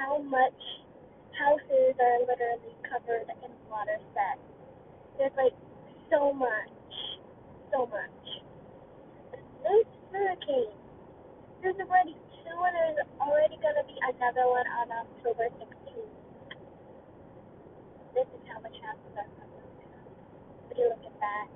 how much houses are literally covered in water set. There's like so much, so much. This hurricane, there's already two, and there's already gonna be another one on October 16th. This is how much houses are covered. Would you look at that?